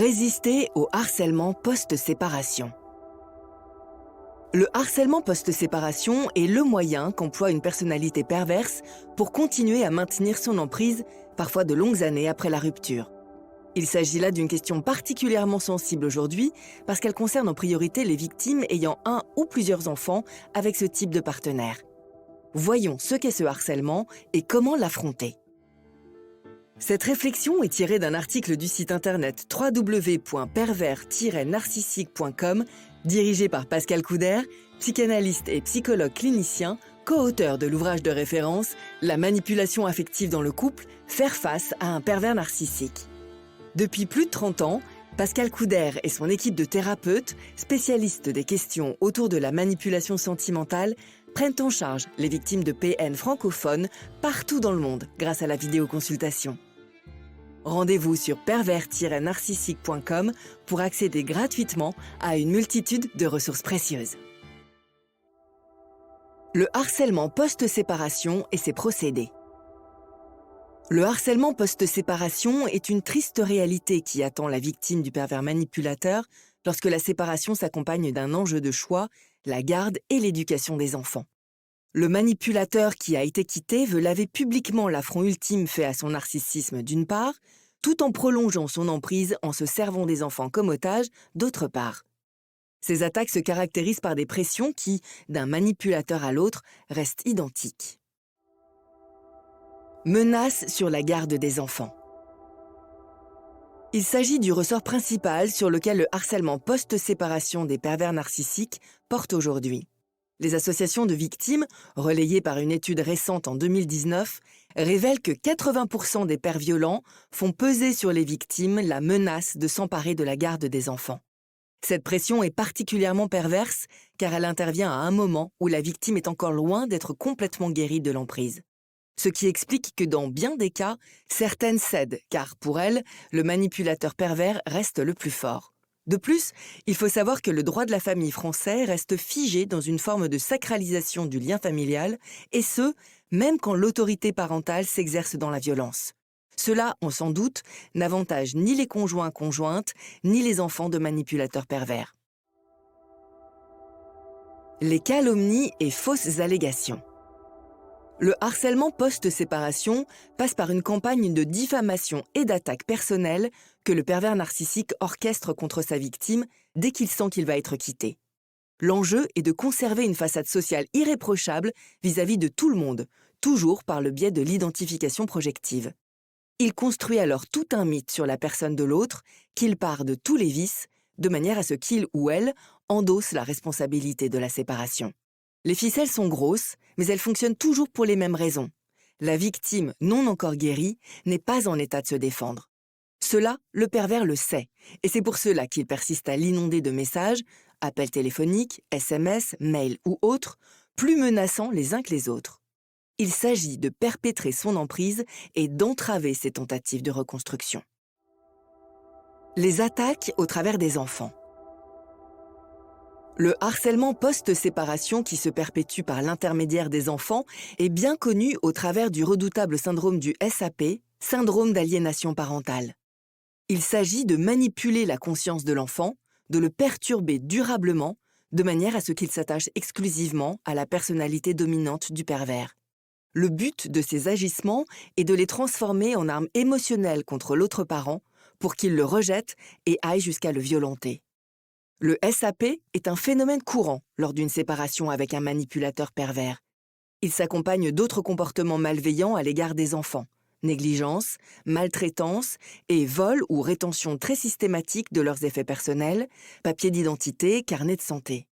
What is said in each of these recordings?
Résister au harcèlement post-séparation. Le harcèlement post-séparation est le moyen qu'emploie une personnalité perverse pour continuer à maintenir son emprise, parfois de longues années après la rupture. Il s'agit là d'une question particulièrement sensible aujourd'hui parce qu'elle concerne en priorité les victimes ayant un ou plusieurs enfants avec ce type de partenaire. Voyons ce qu'est ce harcèlement et comment l'affronter. Cette réflexion est tirée d'un article du site internet www.pervers-narcissique.com dirigé par Pascal Couder, psychanalyste et psychologue clinicien, co-auteur de l'ouvrage de référence « La manipulation affective dans le couple, faire face à un pervers narcissique ». Depuis plus de 30 ans, Pascal Couder et son équipe de thérapeutes, spécialistes des questions autour de la manipulation sentimentale, prennent en charge les victimes de PN francophones partout dans le monde grâce à la vidéoconsultation. Rendez-vous sur pervers-narcissique.com pour accéder gratuitement à une multitude de ressources précieuses. Le harcèlement post-séparation et ses procédés. Le harcèlement post-séparation est une triste réalité qui attend la victime du pervers manipulateur lorsque la séparation s'accompagne d'un enjeu de choix, la garde et l'éducation des enfants. Le manipulateur qui a été quitté veut laver publiquement l'affront ultime fait à son narcissisme d'une part, tout en prolongeant son emprise en se servant des enfants comme otages d'autre part. Ces attaques se caractérisent par des pressions qui, d'un manipulateur à l'autre, restent identiques. Menaces sur la garde des enfants. Il s'agit du ressort principal sur lequel le harcèlement post-séparation des pervers narcissiques porte aujourd'hui. Les associations de victimes, relayées par une étude récente en 2019, révèlent que 80% des pères violents font peser sur les victimes la menace de s'emparer de la garde des enfants. Cette pression est particulièrement perverse car elle intervient à un moment où la victime est encore loin d'être complètement guérie de l'emprise. Ce qui explique que dans bien des cas, certaines cèdent car pour elles, le manipulateur pervers reste le plus fort. De plus, il faut savoir que le droit de la famille français reste figé dans une forme de sacralisation du lien familial, et ce, même quand l'autorité parentale s'exerce dans la violence. Cela, on s'en doute, n'avantage ni les conjoints-conjointes, ni les enfants de manipulateurs pervers. Les calomnies et fausses allégations. Le harcèlement post-séparation passe par une campagne de diffamation et d'attaque personnelle que le pervers narcissique orchestre contre sa victime dès qu'il sent qu'il va être quitté. L'enjeu est de conserver une façade sociale irréprochable vis-à-vis de tout le monde, toujours par le biais de l'identification projective. Il construit alors tout un mythe sur la personne de l'autre, qu'il part de tous les vices, de manière à ce qu'il ou elle endosse la responsabilité de la séparation. Les ficelles sont grosses, mais elles fonctionnent toujours pour les mêmes raisons. La victime, non encore guérie, n'est pas en état de se défendre. Cela, le pervers le sait, et c'est pour cela qu'il persiste à l'inonder de messages, appels téléphoniques, SMS, mails ou autres, plus menaçants les uns que les autres. Il s'agit de perpétrer son emprise et d'entraver ses tentatives de reconstruction. Les attaques au travers des enfants. Le harcèlement post-séparation qui se perpétue par l'intermédiaire des enfants est bien connu au travers du redoutable syndrome du SAP, syndrome d'aliénation parentale. Il s'agit de manipuler la conscience de l'enfant, de le perturber durablement, de manière à ce qu'il s'attache exclusivement à la personnalité dominante du pervers. Le but de ces agissements est de les transformer en armes émotionnelles contre l'autre parent pour qu'il le rejette et aille jusqu'à le violenter. Le SAP est un phénomène courant lors d'une séparation avec un manipulateur pervers. Il s'accompagne d'autres comportements malveillants à l'égard des enfants, négligence, maltraitance et vol ou rétention très systématique de leurs effets personnels, papier d'identité, carnet de santé.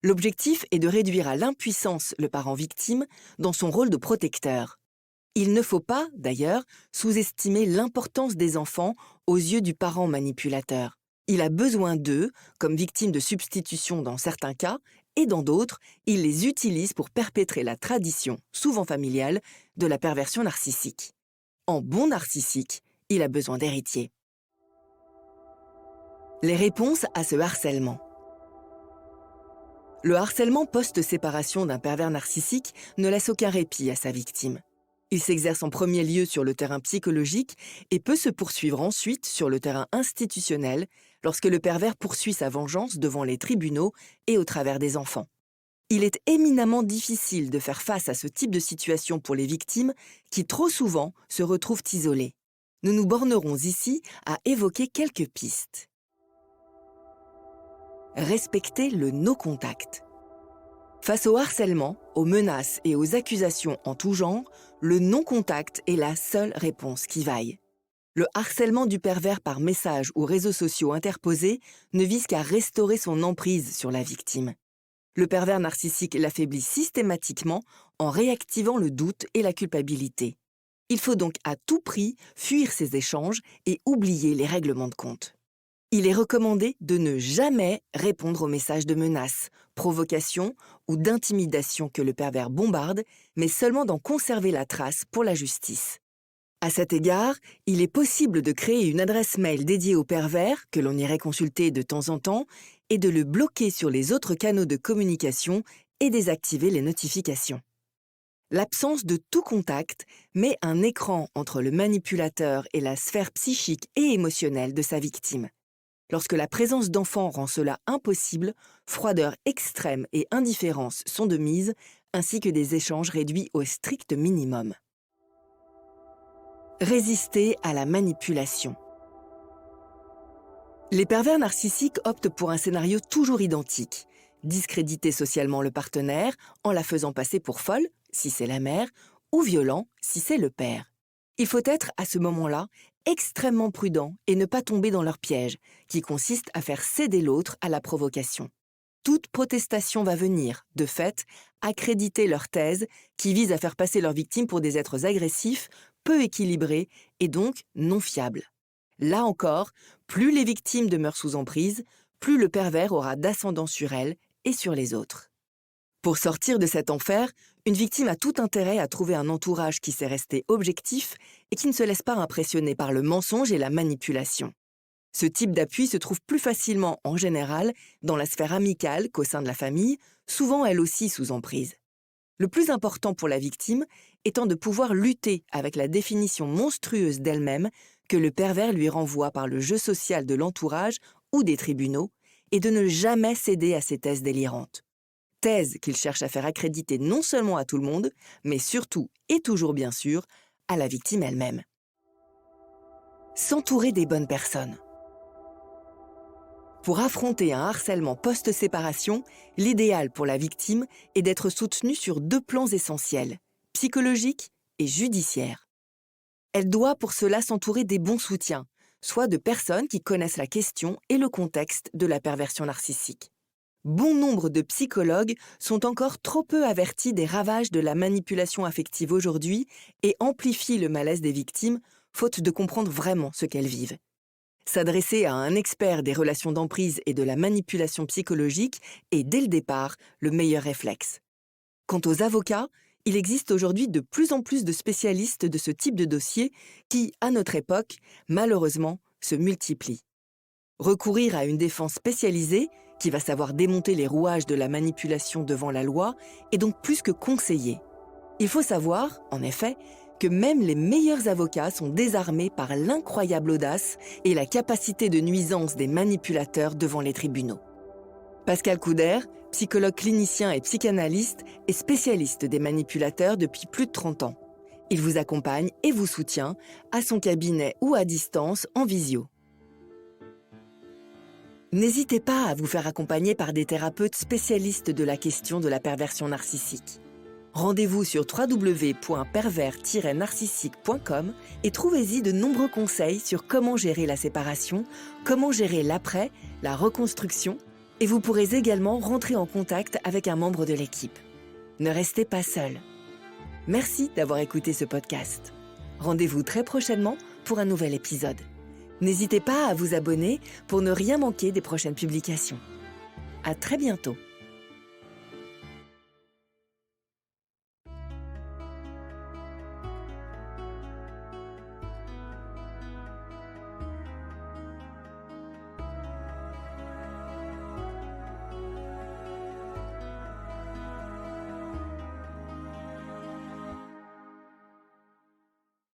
L'objectif est de réduire à l'impuissance le parent victime dans son rôle de protecteur. Il ne faut pas, d'ailleurs, sous-estimer l'importance des enfants aux yeux du parent manipulateur. Il a besoin d'eux comme victimes de substitution dans certains cas, et dans d'autres, il les utilise pour perpétrer la tradition, souvent familiale, de la perversion narcissique. En bon narcissique, il a besoin d'héritiers. Les réponses à ce harcèlement. Le harcèlement post-séparation d'un pervers narcissique ne laisse aucun répit à sa victime. Il s'exerce en premier lieu sur le terrain psychologique et peut se poursuivre ensuite sur le terrain institutionnel lorsque le pervers poursuit sa vengeance devant les tribunaux et au travers des enfants. Il est éminemment difficile de faire face à ce type de situation pour les victimes qui trop souvent se retrouvent isolées. Nous nous bornerons ici à évoquer quelques pistes. Respecter le no-contact. Face au harcèlement, aux menaces et aux accusations en tout genre, le non-contact est la seule réponse qui vaille. Le harcèlement du pervers par messages ou réseaux sociaux interposés ne vise qu'à restaurer son emprise sur la victime. Le pervers narcissique l'affaiblit systématiquement en réactivant le doute et la culpabilité. Il faut donc à tout prix fuir ces échanges et oublier les règlements de compte. Il est recommandé de ne jamais répondre aux messages de menaces, provocations ou d'intimidation que le pervers bombarde, mais seulement d'en conserver la trace pour la justice. À cet égard, il est possible de créer une adresse mail dédiée au pervers, que l'on irait consulter de temps en temps, et de le bloquer sur les autres canaux de communication et désactiver les notifications. L'absence de tout contact met un écran entre le manipulateur et la sphère psychique et émotionnelle de sa victime. Lorsque la présence d'enfants rend cela impossible, froideur extrême et indifférence sont de mise, ainsi que des échanges réduits au strict minimum. Résister à la manipulation. Les pervers narcissiques optent pour un scénario toujours identique. Discréditer socialement le partenaire en la faisant passer pour folle, si c'est la mère, ou violent, si c'est le père. Il faut être, à ce moment-là, extrêmement prudent et ne pas tomber dans leur piège, qui consiste à faire céder l'autre à la provocation. Toute protestation va venir, de fait, accréditer leur thèse qui vise à faire passer leurs victimes pour des êtres agressifs, peu équilibrés et donc non fiables. Là encore, plus les victimes demeurent sous emprise, plus le pervers aura d'ascendant sur elles et sur les autres. Pour sortir de cet enfer, une victime a tout intérêt à trouver un entourage qui sait rester objectif et qui ne se laisse pas impressionner par le mensonge et la manipulation. Ce type d'appui se trouve plus facilement, en général, dans la sphère amicale qu'au sein de la famille, souvent elle aussi sous emprise. Le plus important pour la victime étant de pouvoir lutter avec la définition monstrueuse d'elle-même que le pervers lui renvoie par le jeu social de l'entourage ou des tribunaux et de ne jamais céder à ces thèses délirantes. Thèse qu'il cherche à faire accréditer non seulement à tout le monde, mais surtout et toujours bien sûr, à la victime elle-même. S'entourer des bonnes personnes. Pour affronter un harcèlement post-séparation, l'idéal pour la victime est d'être soutenue sur 2 plans essentiels, psychologique et judiciaire. Elle doit pour cela s'entourer des bons soutiens, soit de personnes qui connaissent la question et le contexte de la perversion narcissique. Bon nombre de psychologues sont encore trop peu avertis des ravages de la manipulation affective aujourd'hui et amplifient le malaise des victimes, faute de comprendre vraiment ce qu'elles vivent. S'adresser à un expert des relations d'emprise et de la manipulation psychologique est, dès le départ, le meilleur réflexe. Quant aux avocats, il existe aujourd'hui de plus en plus de spécialistes de ce type de dossier qui, à notre époque, malheureusement, se multiplient. Recourir à une défense spécialisée, qui va savoir démonter les rouages de la manipulation devant la loi, est donc plus que conseillé. Il faut savoir, en effet, que même les meilleurs avocats sont désarmés par l'incroyable audace et la capacité de nuisance des manipulateurs devant les tribunaux. Pascal Couder, psychologue clinicien et psychanalyste, est spécialiste des manipulateurs depuis plus de 30 ans. Il vous accompagne et vous soutient à son cabinet ou à distance en visio. N'hésitez pas à vous faire accompagner par des thérapeutes spécialistes de la question de la perversion narcissique. Rendez-vous sur www.pervers-narcissique.com et trouvez-y de nombreux conseils sur comment gérer la séparation, comment gérer l'après, la reconstruction, et vous pourrez également rentrer en contact avec un membre de l'équipe. Ne restez pas seul. Merci d'avoir écouté ce podcast. Rendez-vous très prochainement pour un nouvel épisode. N'hésitez pas à vous abonner pour ne rien manquer des prochaines publications. À très bientôt.